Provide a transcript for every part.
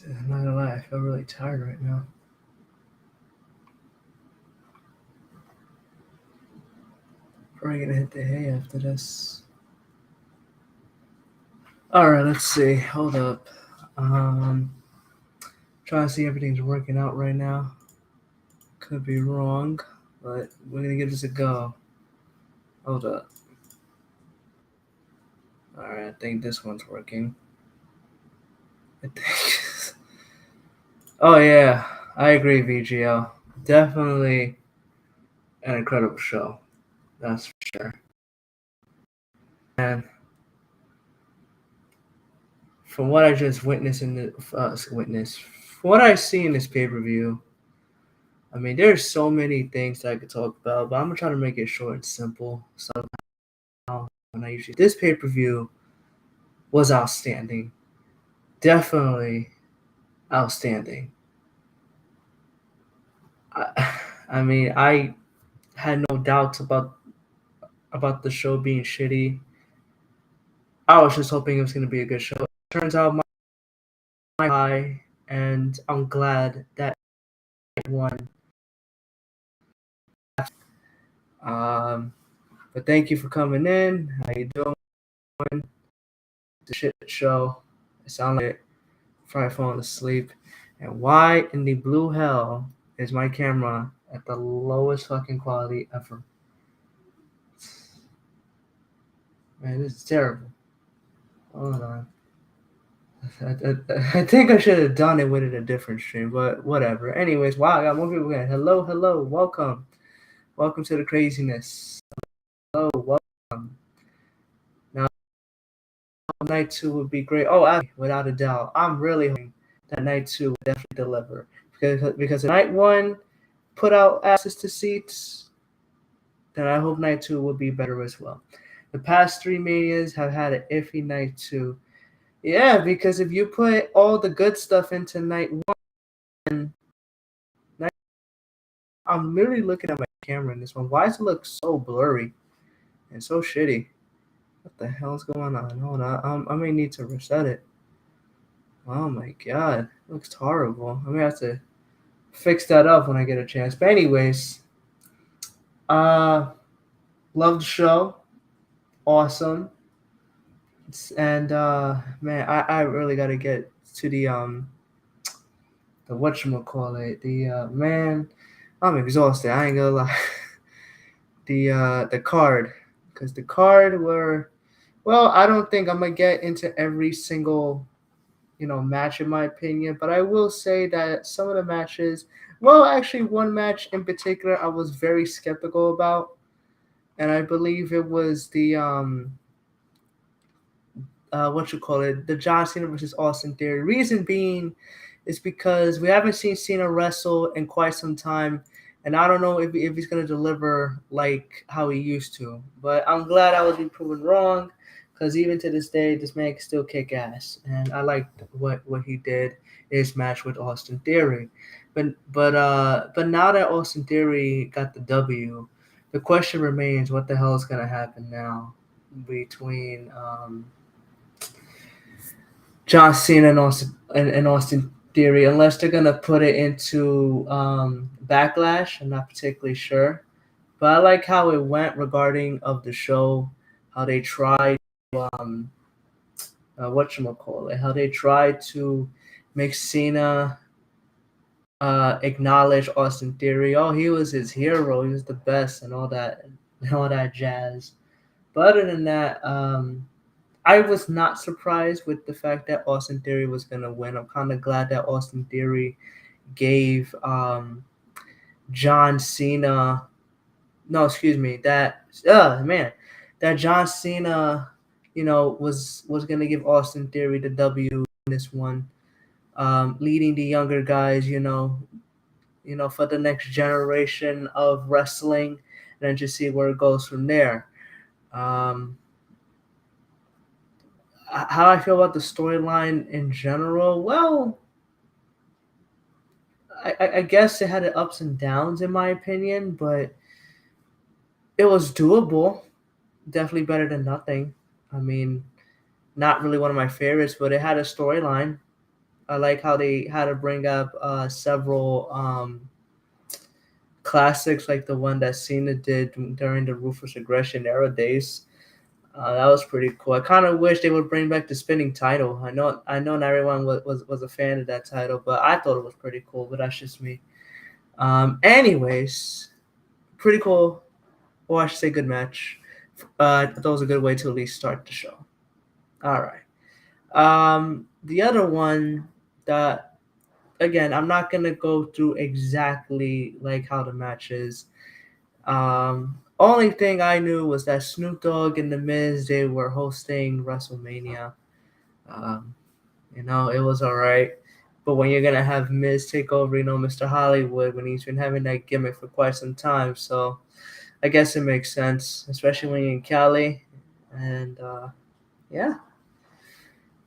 I'm not gonna lie, I feel really tired right now. Probably gonna hit the hay after this. Alright, let's see. Hold up. Trying to see if everything's working out right now. Could be wrong, but we're gonna give this a go. Hold up. Alright, I think this one's working. I think. Oh yeah, I agree, VGL. Definitely an incredible show. That's for sure. And from what I just witnessed from what I see in this pay-per-view, I mean, there's so many things that I could talk about, but I'm gonna try to make it short and simple. Somehow, when I usually this pay-per-view was outstanding, definitely outstanding. I mean, I had no doubts about the show being shitty. I was just hoping it was gonna be a good show. Turns out my high, and I'm glad that it won. But thank you for coming in. How you doing? The shit show. It sounded like it. Probably falling asleep. And why in the blue hell is my camera at the lowest fucking quality ever? Man, this is terrible. Hold on. I think I should have done it with a different stream, but whatever. Anyways, wow, I got more people again. Hello, welcome. Welcome to the craziness. Hello, welcome. Now, night two would be great. Oh, without a doubt. I'm really hoping that night two will definitely deliver. Because night one put out access to seats, then I hope night two will be better as well. The past three manias have had an iffy night two. Yeah, because if you put all the good stuff into night one, I'm literally looking at my camera in this one. Why does it look so blurry and so shitty? What the hell's going on? Hold on, I may need to reset it. Oh my god, it looks horrible. I may have to fix that up when I get a chance. But anyways, love the show, awesome. And man, I really gotta get to the whatchamacallit, the man, I'm exhausted, I ain't gonna lie. The card, because the card were, well, I don't think I'm gonna get into every single match in my opinion, but I will say that some of the matches, well, actually one match in particular I was very skeptical about, and I believe it was the the John Cena versus Austin Theory. Reason being is because we haven't seen Cena wrestle in quite some time, and I don't know if he's gonna deliver like how he used to. But I'm glad I was being proven wrong, because even to this day, this man can still kick ass, and I liked what he did in his match with Austin Theory. But now that Austin Theory got the W, the question remains: what the hell is gonna happen now between John Cena and Austin Theory, unless they're gonna put it into Backlash. I'm not particularly sure, but I like how it went regarding of the show, how they tried how they tried to make Cena acknowledge Austin Theory. Oh, he was his hero. He was the best and all that jazz. But other than that, I was not surprised with the fact that Austin Theory was gonna win. I'm kind of glad that Austin Theory gave John Cena. No, excuse me. That John Cena, was gonna give Austin Theory the W in this one, leading the younger guys, for the next generation of wrestling, and then just see where it goes from there. Um, how I feel about the storyline in general, well, I guess it had its ups and downs in my opinion, but it was doable. Definitely better than nothing. I mean, not really one of my favorites, but it had a storyline. I like how they had to bring up several classics like the one that Cena did during the Ruthless Aggression era days. That was pretty cool. I kind of wish they would bring back the spinning title. I know not everyone was a fan of that title, but I thought it was pretty cool. But that's just me. Anyways, pretty cool, or I should say, good match. I thought it was a good way to at least start the show. All right. The other one that, again, I'm not gonna go through exactly like how the match is. Only thing I knew was that Snoop Dogg and The Miz, they were hosting WrestleMania. Um, it was all right. But when you're gonna have Miz take over, Mr. Hollywood, when he's been having that gimmick for quite some time, so I guess it makes sense, especially when you're in Cali. And yeah,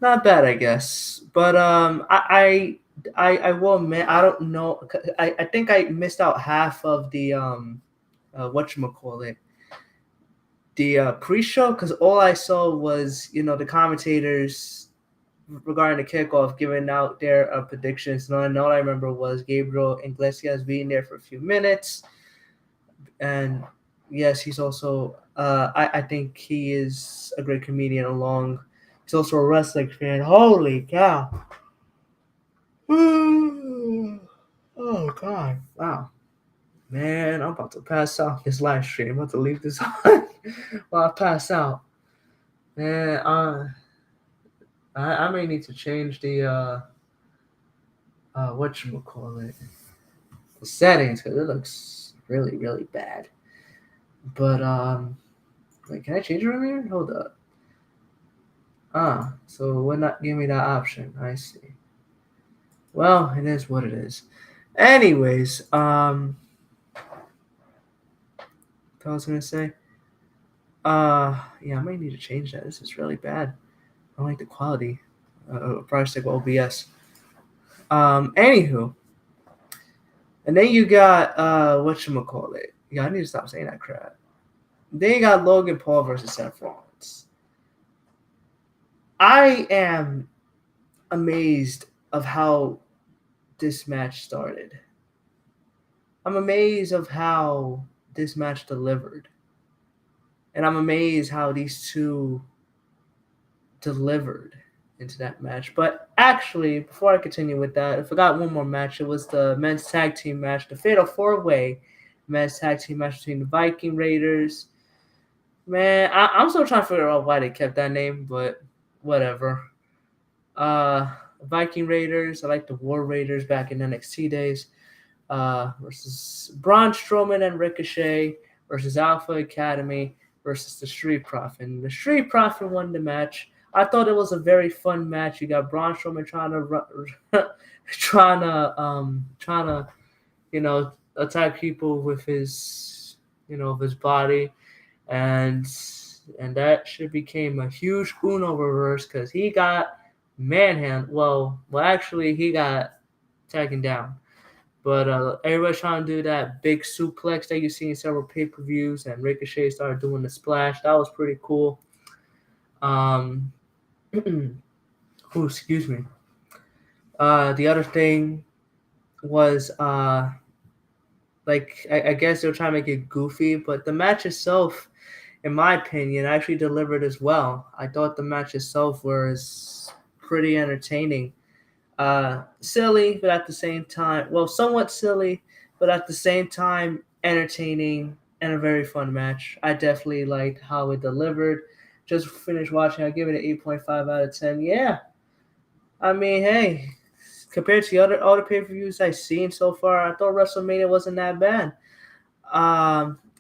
not bad, I guess. But I will admit, I don't know. I think I missed out half of the whatchamacallit, the pre-show, because all I saw was the commentators regarding the kickoff giving out their predictions. And all I remember was Gabriel Iglesias being there for a few minutes, and yes, he's also I think he is a great comedian. Along, he's also a wrestling fan. Holy cow! Oh God! Wow. Man, I'm about to pass out this live stream. I'm about to leave this on while I pass out. Man, I may need to change the whatchamacallit, the settings, because it looks really, really bad. But wait, can I change it from here? Hold up. So it would not give me that option. I see. Well, it is what it is. Anyways, what I was gonna say. Yeah, I might need to change that. This is really bad. I don't like the quality. Probably stick with OBS. Anywho, and then you got whatchamacallit. Yeah, I need to stop saying that crap. Then you got Logan Paul versus Seth Rollins. I am amazed of how this match started. I'm amazed of how this match delivered. And I'm amazed how these two delivered into that match. But actually, before I continue with that, I forgot one more match. It was the men's tag team match, the Fatal 4-Way men's tag team match between the Viking Raiders. Man, I'm still trying to figure out why they kept that name, but whatever. Viking Raiders, I like the War Raiders back in NXT days, versus Braun Strowman and Ricochet versus Alpha Academy versus the Street Profit. And the Street Profit won the match. I thought it was a very fun match. You got Braun Strowman trying to attack people with his his body, and that shit became a huge Uno reverse because he got manhandled. Well, actually, he got taken down. But everybody's trying to do that big suplex that you see in several pay-per-views, and Ricochet started doing the splash. That was pretty cool. Excuse me. The other thing was I guess they were trying to make it goofy, but the match itself, in my opinion, actually delivered as well. I thought the match itself was pretty entertaining. Silly, but at the same time, somewhat silly, but at the same time entertaining and a very fun match. I definitely liked how it delivered. Just finished watching. I give it an 8.5 out of 10. Yeah, I mean, hey, compared to the other pay-per-views I've seen so far, I thought WrestleMania wasn't that bad.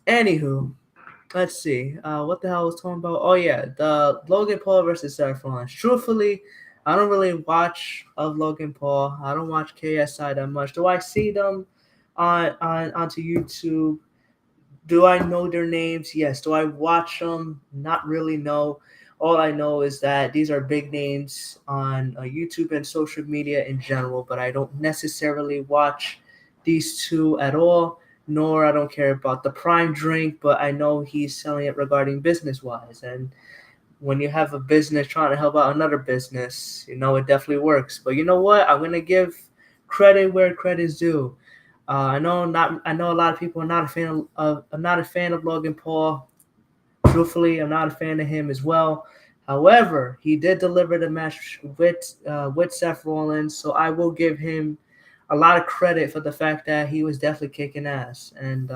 Anywho, let's see. What the hell I was talking about? Oh yeah, the Logan Paul versus Seth Rollins. Truthfully, I don't really watch of Logan Paul. I don't watch KSI that much. Do I see them onto YouTube? Do I know their names? Yes. Do I watch them? Not really, no. All I know is that these are big names on YouTube and social media in general, but I don't necessarily watch these two at all, nor I don't care about the Prime drink, but I know he's selling it regarding business-wise. And when you have a business trying to help out another business, it definitely works. But you know what? I'm gonna give credit where credit's due. I know a lot of people are not a fan of I'm not a fan of Logan Paul. Truthfully, I'm not a fan of him as well. However, he did deliver the match with Seth Rollins, so I will give him a lot of credit for the fact that he was definitely kicking ass. And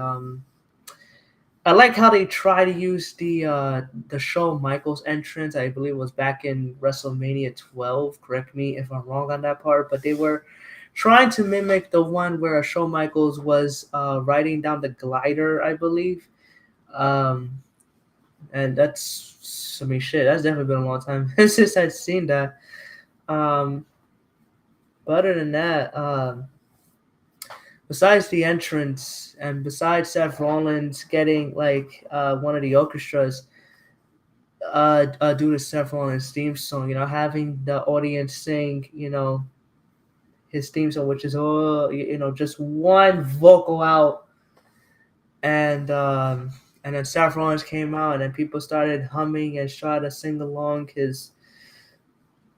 I like how they try to use the Shawn Michaels entrance. I believe it was back in WrestleMania 12. Correct me if I'm wrong on that part, but they were trying to mimic the one where Shawn Michaels was riding down the glider, I believe. Um, and I mean, shit, that's definitely been a long time since I've seen that. Um, but other than that, besides the entrance and besides Seth Rollins getting like one of the orchestras due to Seth Rollins' theme song, having the audience sing, his theme song, which is just one vocal out, and then Seth Rollins came out, and then people started humming and trying to sing along his.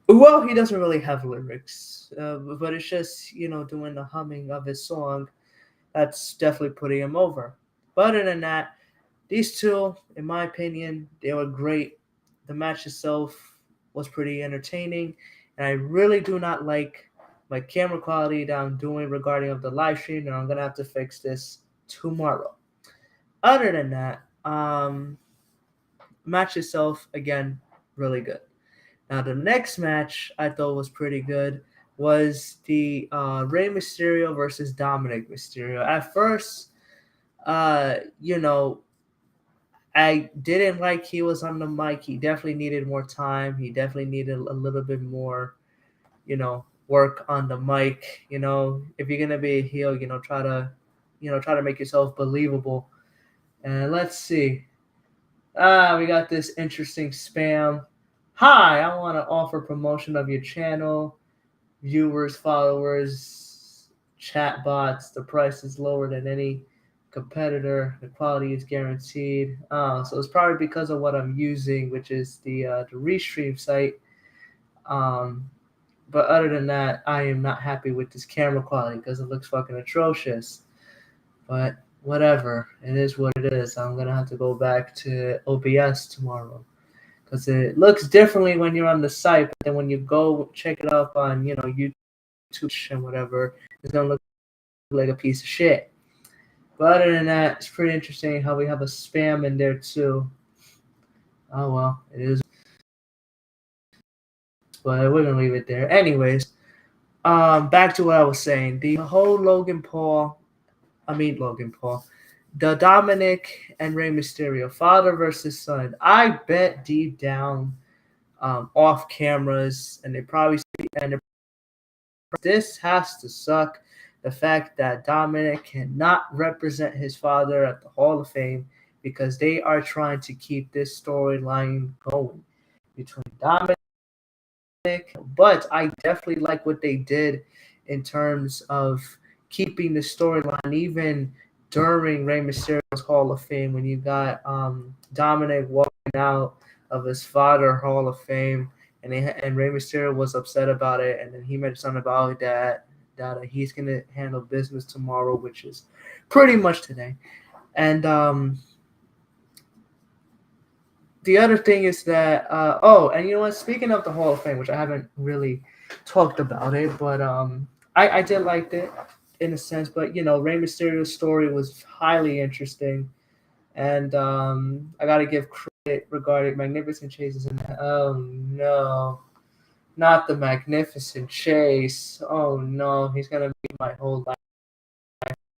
Well, he doesn't really have lyrics, but it's just doing the humming of his song. That's definitely putting him over. But other than that, these two, in my opinion, they were great. The match itself was pretty entertaining, and I really do not like my camera quality that I'm doing regarding of the live stream, and I'm gonna have to fix this tomorrow. Other than that, match itself again really good. Now the next match I thought was pretty good was the Rey Mysterio versus Dominic Mysterio. At first, you know, I didn't like he was on the mic. He definitely needed more time. He definitely needed a little bit more, work on the mic. If you're gonna be a heel, try to make yourself believable. And let's see. We got this interesting spam. Hi, I want to offer promotion of your channel. Viewers, followers, chat bots. The price is lower than any competitor. The quality is guaranteed. So it's probably because of what I'm using, which is the Restream site. But other than that, I am not happy with this camera quality because it looks fucking atrocious. But whatever, it is what it is. I'm gonna have to go back to OBS tomorrow because it looks differently when you're on the site, but then when you go check it up on YouTube and whatever, it's gonna look like a piece of shit. But other than that, it's pretty interesting how we have a spam in there too. Oh well, it is. But we're gonna leave it there. Anyways, back to what I was saying. The whole Logan Paul, the Dominic and Rey Mysterio, father versus son. I bet deep down, off cameras, and they probably and this has to suck. The fact that Dominic cannot represent his father at the Hall of Fame because they are trying to keep this storyline going between Dominic. But I definitely like what they did in terms of keeping the storyline even during Rey Mysterio's Hall of Fame when you got Dominic walking out of his father Hall of Fame and Rey Mysterio was upset about it, and then he mentioned something about that he's gonna handle business tomorrow, which is pretty much today. And the other thing is that and you know what? Speaking of the Hall of Fame, which I haven't really talked about it, but I did like it in a sense. But Rey Mysterio's story was highly interesting, and I gotta give credit regarding Magnificent Chases. And oh no, not the Magnificent Chase! Oh no, he's gonna be my whole life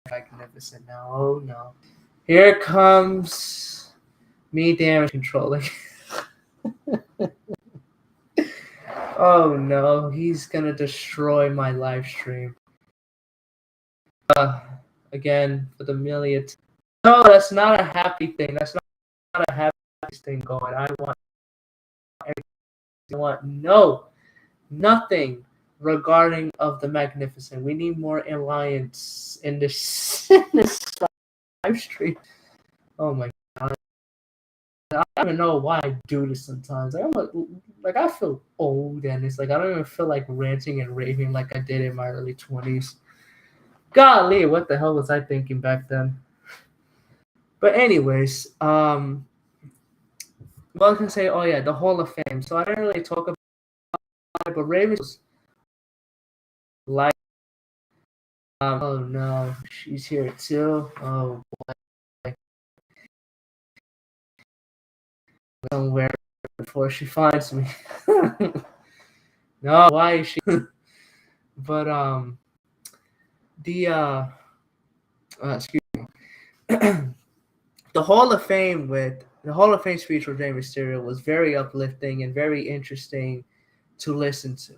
magnificent now. Oh no, here comes me damage controlling. Oh no, he's gonna destroy my live stream. Again, for the millionth. No, that's not a happy thing. That's not a happy thing going. I want nothing regarding of the Magnificent. We need more alliance in this, in this live stream. Oh my god. I don't even know why I do this sometimes. Like I feel old, and it's like I don't even feel like ranting and raving like I did in my early 20s. Golly, what the hell was I thinking back then? But anyways, well, I can say, oh yeah, the Hall of Fame. So I didn't really talk about it, but Ravens was like, oh no, she's here too. Oh boy, somewhere before she finds me. No, why is she? But the excuse the Hall of Fame speech with Rey Mysterio was very uplifting and very interesting to listen to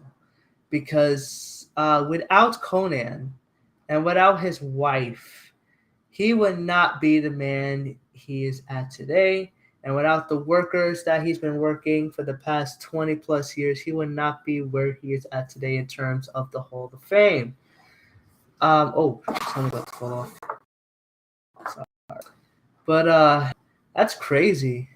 because without Conan and without his wife, he would not be the man he is at today. And without the workers that he's been working for the past 20 plus years, he would not be where he is at today in terms of the Hall of Fame. Oh, something about to fall off. Sorry. But that's crazy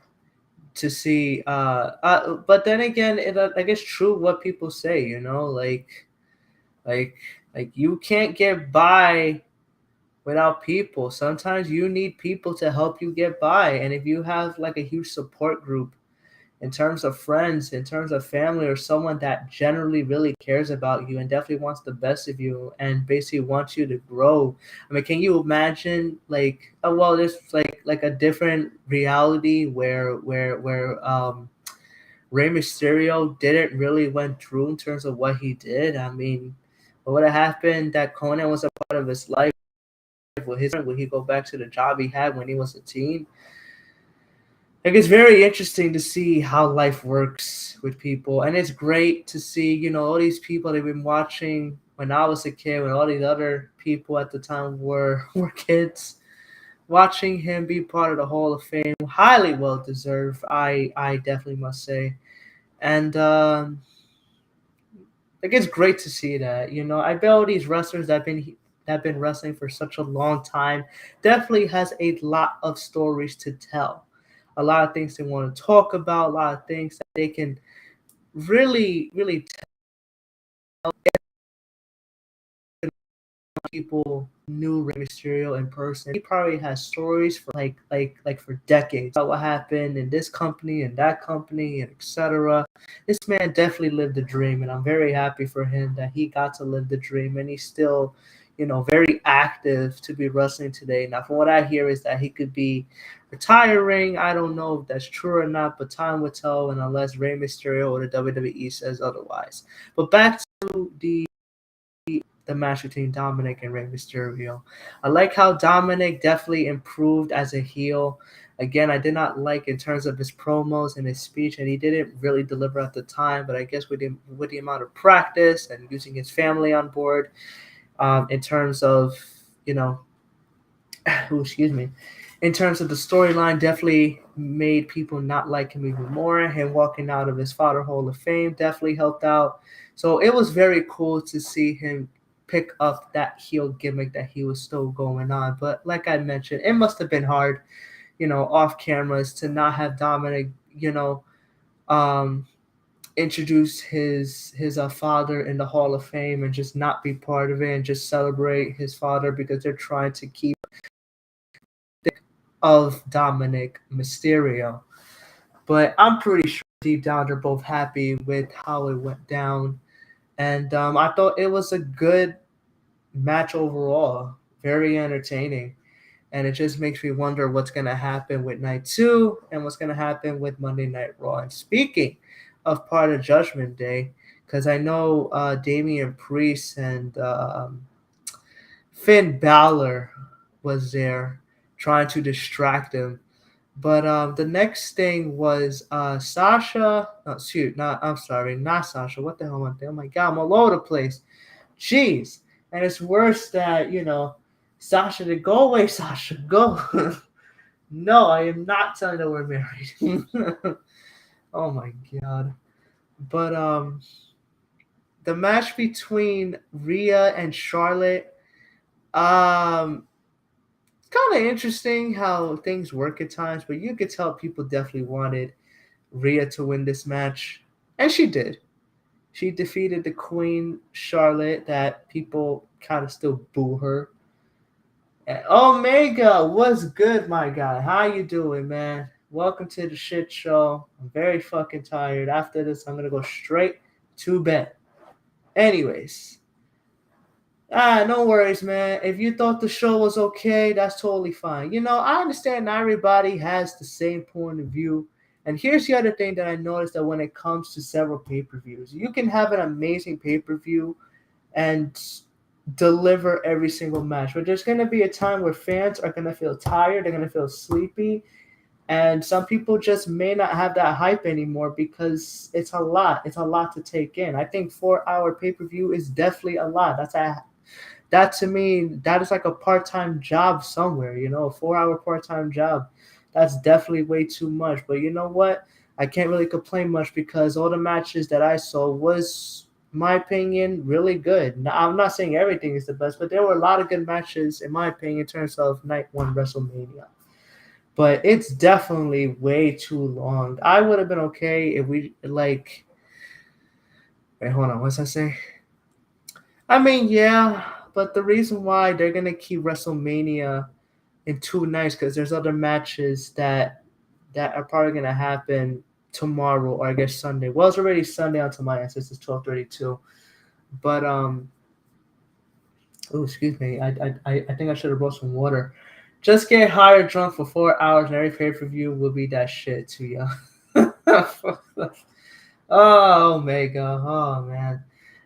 to see. But then again, I guess true what people say. Like, like you can't get by without people. Sometimes you need people to help you get by. And if you have like a huge support group in terms of friends, in terms of family, or someone that generally really cares about you and definitely wants the best of you and basically wants you to grow. I mean, can you imagine like, oh well, there's like a different reality where Rey Mysterio didn't really went through in terms of what he did. I mean, what would have happened that Conan was a part of his life? Would he go back to the job he had when he was a teen? Like it's very interesting to see how life works with people, and it's great to see all these people they've been watching when I was a kid, when all these other people at the time were kids, watching him be part of the Hall of Fame, highly well deserved. I definitely must say, and like it's great to see that. I bet all these wrestlers that have been wrestling for such a long time definitely has a lot of stories to tell, a lot of things they want to talk about, a lot of things that they can really really people knew Rey Mysterio in person. He probably has stories for like for decades about what happened in this company and that company and etc. This man definitely lived the dream, and I'm very happy for him that he got to live the dream, and he's still, very active to be wrestling today. Now, from what I hear, is that he could be retiring. I don't know if that's true or not, but time will tell, and unless Rey Mysterio or the WWE says otherwise. But back to the match between Dominic and Rey Mysterio. I like how Dominic definitely improved as a heel. Again, I did not like in terms of his promos and his speech, and he didn't really deliver at the time. But I guess with the amount of practice and using his family on board, in terms of you know, oh, excuse me, in terms of the storyline, definitely made people not like him even more. Him walking out of his Father Hall of Fame definitely helped out. So it was very cool to see him pick up that heel gimmick that he was still going on. But like I mentioned, it must have been hard, off cameras to not have Dominic, um, introduce his father in the Hall of Fame and just not be part of it and just celebrate his father because they're trying to keep of Dominic Mysterio. But I'm pretty sure deep down they're both happy with how it went down. And I thought it was a good match overall, very entertaining. And it just makes me wonder what's going to happen with night two and what's going to happen with Monday Night Raw. And speaking of part of Judgment Day, because I know Damian Priest and Finn Balor was there trying to distract him. But the next thing was Sasha. No, shoot, not. I'm sorry, not Sasha. What the hell am I thinking? Oh my god, I'm all over the place. Jeez, and it's worse that Sasha to go away. Sasha, go. No, I am not telling her we're married. Oh my god. But the match between Rhea and Charlotte, um, kind of interesting how things work at times, but you could tell people definitely wanted Rhea to win this match, and she did. She defeated the Queen Charlotte that people kind of still boo her. And Omega, what's good, my guy? How you doing, man? Welcome to the shit show. I'm very fucking tired. After this, I'm gonna go straight to bed. Anyways, no worries, man. If you thought the show was okay, that's totally fine. I understand not everybody has the same point of view. And here's the other thing that I noticed that when it comes to several pay-per-views, you can have an amazing pay-per-view and deliver every single match. But there's going to be a time where fans are going to feel tired, they're going to feel sleepy, and some people just may not have that hype anymore because it's a lot. It's a lot to take in. I think 4 hour pay-per-view is definitely a lot. That to me, that is like a part-time job somewhere, a 4 hour part-time job. That's definitely way too much. But you know what? I can't really complain much because all the matches that I saw was, in my opinion, really good. Now, I'm not saying everything is the best, but there were a lot of good matches, in my opinion, in terms of night one WrestleMania. But it's definitely way too long. I would have been okay if we like. Wait, hold on. What's I say? I mean, yeah, but the reason why they're gonna keep WrestleMania in 2 nights because there's other matches that are probably gonna happen tomorrow or I guess Sunday. Well, it's already Sunday on to my end since it's 12:32. But oh, excuse me. I think I should have brought some water. Just get high or drunk for 4 hours and every pay-per-view will be that shit to you. Oh, Omega. Oh, man.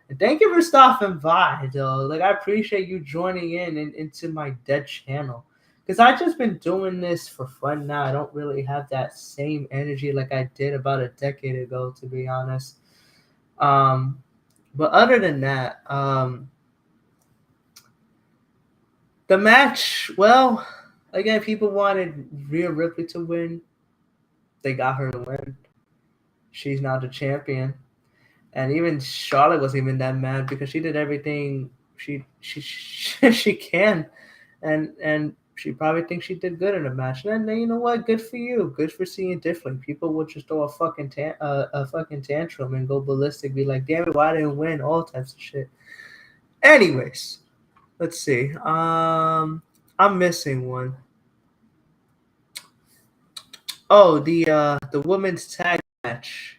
And thank you for stopping by, though. Like, I appreciate you joining into my dead channel. Because I just been doing this for fun now. I don't really have that same energy like I did about a decade ago, to be honest. But other than that, the match, well, again, people wanted Rhea Ripley to win. They got her to win. She's now the champion. And even Charlotte wasn't even that mad because she did everything she can, and she probably thinks she did good in the match. And then you know what? Good for you. Good for seeing it differently. People would just throw a fucking tantrum and go ballistic, be like, "Damn it, why didn't win?" All types of shit. Anyways, let's see. I'm missing one. Oh, the women's tag match.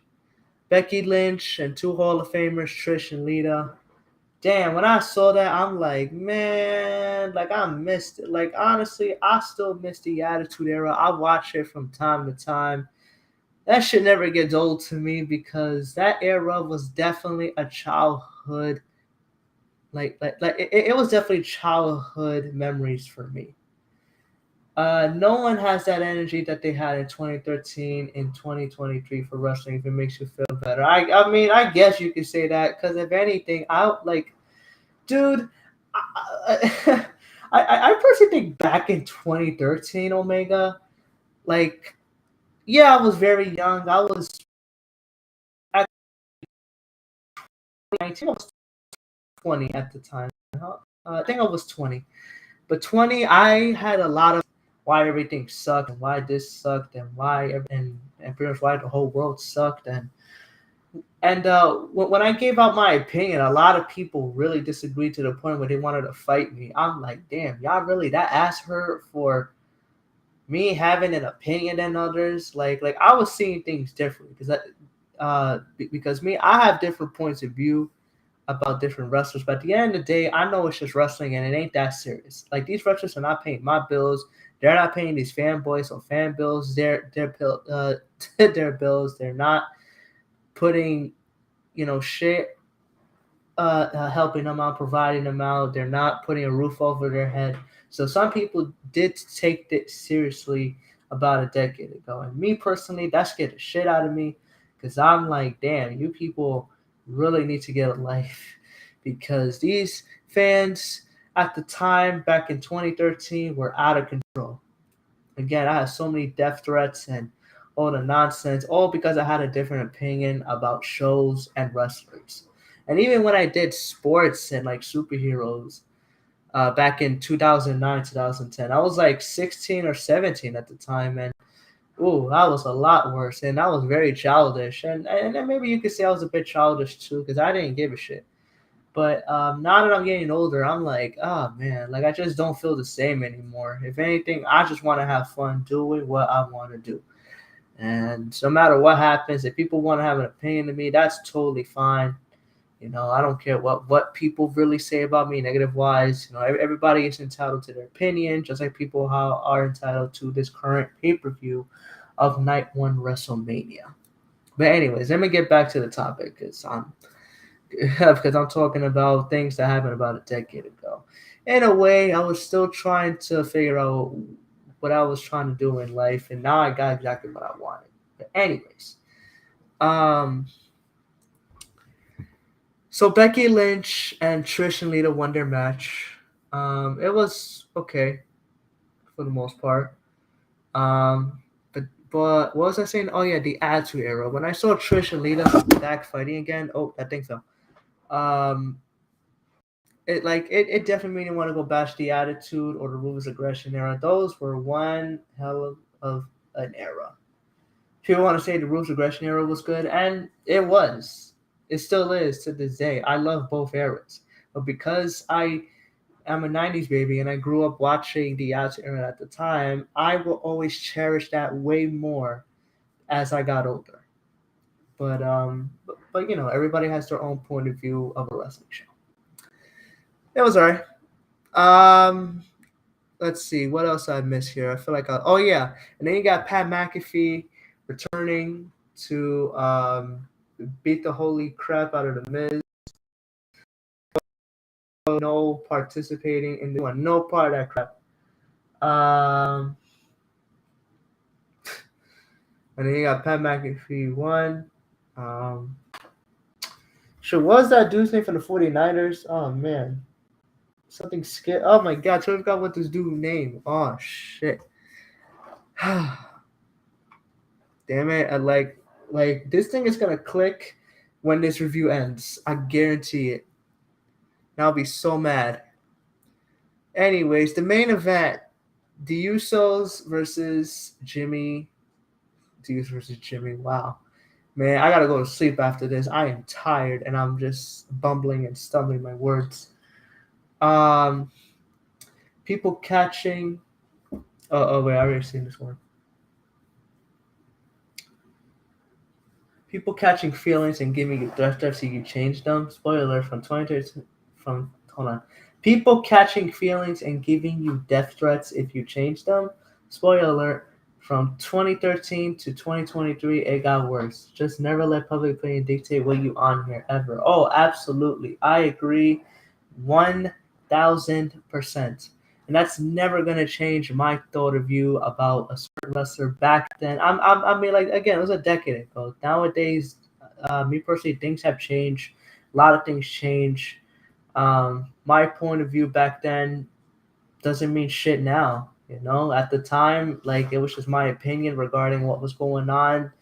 Becky Lynch and two Hall of Famers, Trish and Lita. Damn, when I saw that, I'm like, man, like I missed it. Like honestly, I still miss the Attitude Era. I watch it from time to time. That shit never gets old to me because that era was definitely a childhood, it was definitely childhood memories for me. No one has that energy that they had in 2013 and 2023 for wrestling. If it makes you feel better, I mean, I guess you could say that because if anything, dude, I, I personally think back in 2013, Omega, like, yeah, I was very young. I was at 19, I was 20 at the time. I think I was 20. But 20, I had a lot of why everything sucked and why this sucked and and pretty much why the whole world sucked and when I gave out my opinion, a lot of people really disagreed to the point where they wanted to fight me. I'm like, damn, y'all really that ass hurt for me having an opinion than others? Like I was seeing things differently because me, I have different points of view about different wrestlers. But at the end of the day, I know it's just wrestling and it ain't that serious. Like these wrestlers are not paying my bills. They're not paying these fanboys or fan bills. Their bills. They're not putting shit helping them out, providing them out. They're not putting a roof over their head. So some people did take it seriously about a decade ago. And me personally, that scared the shit out of me because I'm like, damn, you people really need to get a life because these fans at the time back in 2013 were out of control. Again, I had so many death threats and all the nonsense, all because I had a different opinion about shows and wrestlers. And even when I did sports and like superheroes, back in 2009, 2010. I was like 16 or 17 at the time, and ooh, that was a lot worse, and I was very childish, and then maybe you could say I was a bit childish too, because I didn't give a shit. But now that I'm getting older, I'm like, oh man, like I just don't feel the same anymore. If anything, I just want to have fun doing what I want to do. And no matter what happens, if people want to have an opinion of me, that's totally fine. I don't care what people really say about me negative wise. Everybody is entitled to their opinion, just like people how are entitled to this current pay-per-view of Night One WrestleMania. But anyways, let me get back to the topic because I'm talking about things that happened about a decade ago. In a way, I was still trying to figure out what I was trying to do in life, and now I got exactly what I wanted. But anyways, um, so Becky Lynch and Trish and Lita won their match. It was okay for the most part. But what was I saying? Oh yeah, the Attitude Era. When I saw Trish and Lita back fighting again, oh I think so. Um, it definitely made me want to go bash the Attitude or the Ruthless Aggression Era. Those were one hell of an era. People want to say the Ruthless Aggression Era was good, and it was. It still is to this day. I love both eras, but because I'm a '90s baby and I grew up watching the Attitude Era at the time, I will always cherish that way more as I got older. But everybody has their own point of view of a wrestling show. It was alright. Um, let's see what else I missed here. I feel like oh yeah, and then you got Pat McAfee returning to beat the holy crap out of the Miz. No participating in the one, no part of that crap. And then you got Pat McAfee one. Sure, what was that dude's name for the 49ers? Oh man. Something scary. Oh my god, I totally forgot what this dude's name. Oh shit. Damn it. I like this thing is gonna click when this review ends. I guarantee it. And I'll be so mad. Anyways, the main event, the Usos versus Jimmy. The Usos versus Jimmy. Wow. Man, I gotta go to sleep after this. I am tired and I'm just bumbling and stumbling my words. Um people catching oh wait, I already seen this one. People catching feelings and giving you death threats so you can change them. Spoiler alert from 2013 from hold on. People catching feelings and giving you death threats if you change them. Spoiler alert from 2013 to 2023 it got worse. Just never let public opinion dictate what you on here ever. Oh, absolutely. I agree 1000%. And that's never gonna change my thought of view about a certain wrestler back then. I mean, like again, it was a decade ago. Nowadays, me personally, things have changed. A lot of things change. My point of view back then doesn't mean shit now. At the time, like it was just my opinion regarding what was going on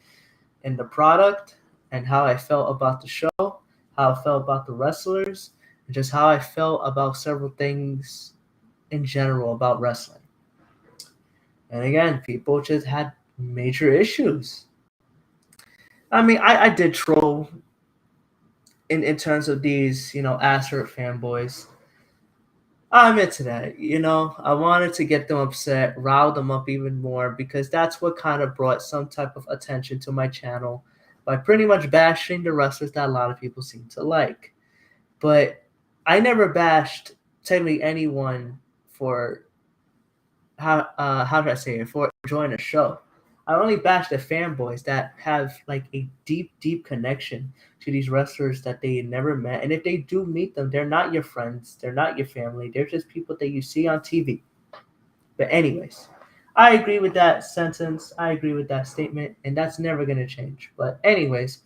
in the product and how I felt about the show, how I felt about the wrestlers, and just how I felt about several things in general about wrestling. And again, people just had major issues. I mean, I did troll in terms of these, ass hurt fanboys. I admit to that. I wanted to get them upset, rile them up even more, because that's what kind of brought some type of attention to my channel by pretty much bashing the wrestlers that a lot of people seem to like. But I never bashed technically anyone for how should I say it, for enjoying a show. I only bash the fanboys that have like a deep connection to these wrestlers that they never met. And if they do meet them, they're not your friends, they're not your family, they're just people that you see on TV. But anyways, I agree with that sentence. I agree with that statement, and that's never gonna change. But anyways,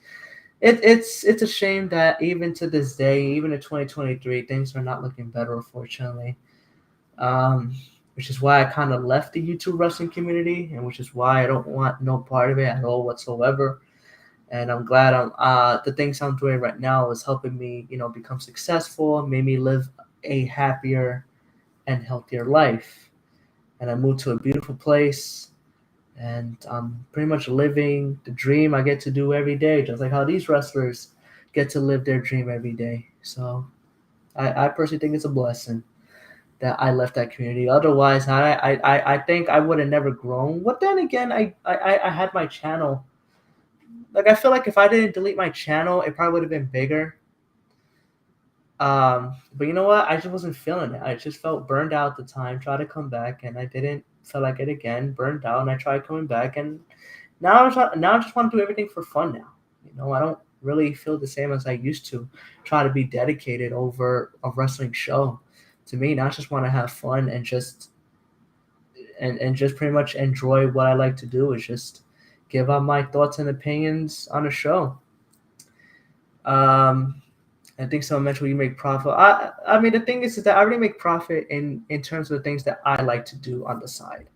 it's a shame that even to this day, even in 2023, things are not looking better, unfortunately. Um, which is why I kind of left the YouTube wrestling community, and which is why I don't want no part of it at all whatsoever. And I'm glad the things I'm doing right now is helping me, become successful, made me live a happier, and healthier life. And I moved to a beautiful place, and I'm pretty much living the dream I get to do every day, just like how these wrestlers get to live their dream every day. So I personally think it's a blessing that I left that community. Otherwise, I think I would have never grown. But then again, I had my channel. Like, I feel like if I didn't delete my channel, it probably would have been bigger. But you know what? I just wasn't feeling it. I just felt burned out at the time. Tried to come back, and I didn't feel like it again. Burned out, and I tried coming back, and now I just want to do everything for fun now. I don't really feel the same as I used to. Try to be dedicated over a wrestling show. To me, now I just want to have fun and just pretty much enjoy what I like to do. Is just give out my thoughts and opinions on a show. Um, I think someone mentioned you make profit. I mean, the thing is that I already make profit in terms of the things that I like to do on the side.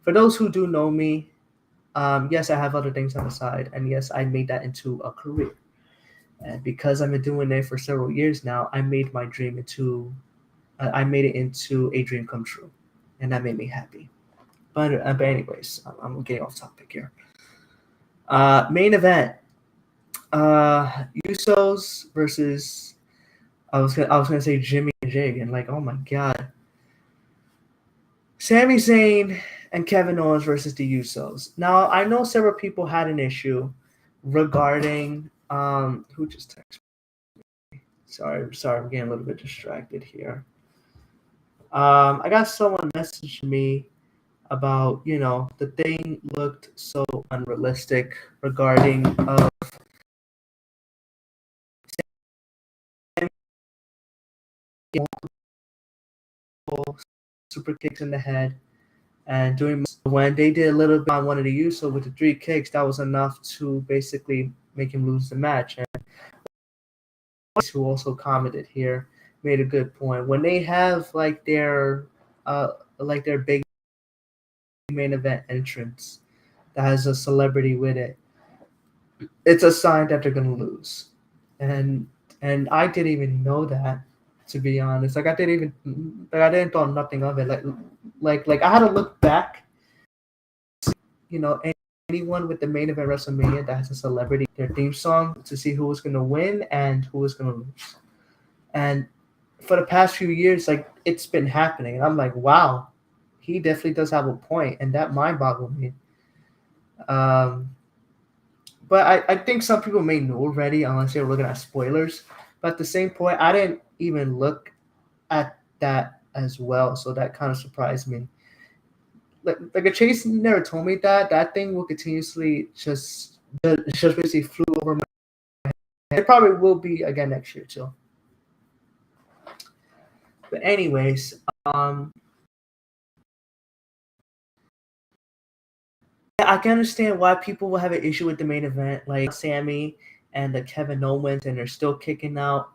For those who do know me, yes, I have other things on the side, and yes, I made that into a career. And because I've been doing it for several years now, I made it into a dream come true, and that made me happy. But anyways, I'm getting off topic here. Main event. Usos versus I was gonna say Jimmy and Jay again. Like, oh my god, Sami Zayn and Kevin Owens versus the Usos. Now I know several people had an issue regarding who just texted me. Sorry, I'm getting a little bit distracted here. I got someone messaging me about the thing looked so unrealistic regarding multiple super kicks in the head. And when they did a little bit on one of the Usos with the 3 kicks, that was enough to basically make him lose the match. And who also commented here made a good point. When they have their big main event entrance that has a celebrity with it, it's a sign that they're gonna lose. And I didn't even know that, to be honest. Like, I didn't thought nothing of it. Like I had to look back, you know, anyone with the main event WrestleMania that has a celebrity their theme song to see who was gonna win and who was gonna lose. And for the past few years, like, it's been happening, and I'm like, wow, he definitely does have a point, and that mind boggled me. Um, but I think some people may know already unless they're looking at spoilers. But at the same point, I didn't even look at that as well, so that kind of surprised me. Like a Chase never told me that thing will continuously just basically flew over my head. It probably will be again next year too. But anyways, I can understand why people will have an issue with the main event, like Sammy and the Kevin Owens, and they're still kicking out.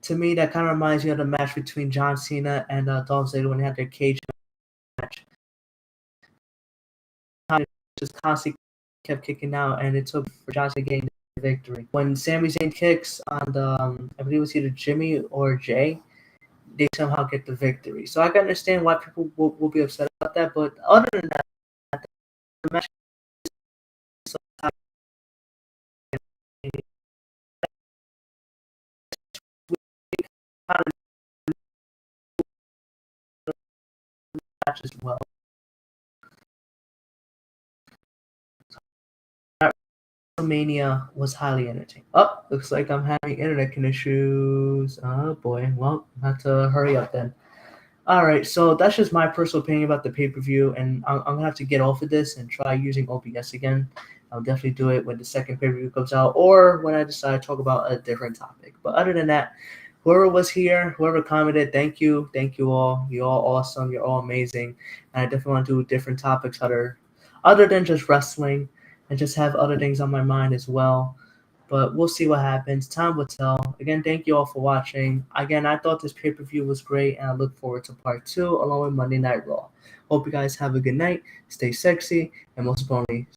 To me, that kind of reminds me of the match between John Cena and Dolph Ziggler when they had their cage match. Just constantly kept kicking out, and it took for John Cena getting the victory. When Sami Zayn kicks on I believe it was either Jimmy or Jay, they somehow get the victory. So I can understand why people will be upset about that. But other than that, the match is so match as well. WrestleMania was highly entertaining. Oh, looks like I'm having internet issues. Oh boy. Well, I have to hurry up then. All right, so that's just my personal opinion about the pay-per-view, and I'm gonna have to get off of this and try using OBS again. I'll definitely do it when the second pay-per-view comes out, or when I decide to talk about a different topic. But other than that, whoever was here, whoever commented, thank you all. You're all awesome. You're all amazing, and I definitely want to do different topics other than just wrestling, and just have other things on my mind as well. But we'll see what happens. Time will tell. Again, thank you all for watching. Again, I thought this pay-per-view was great, and I look forward to part 2 along with Monday Night Raw. Hope you guys have a good night. Stay sexy, and most importantly,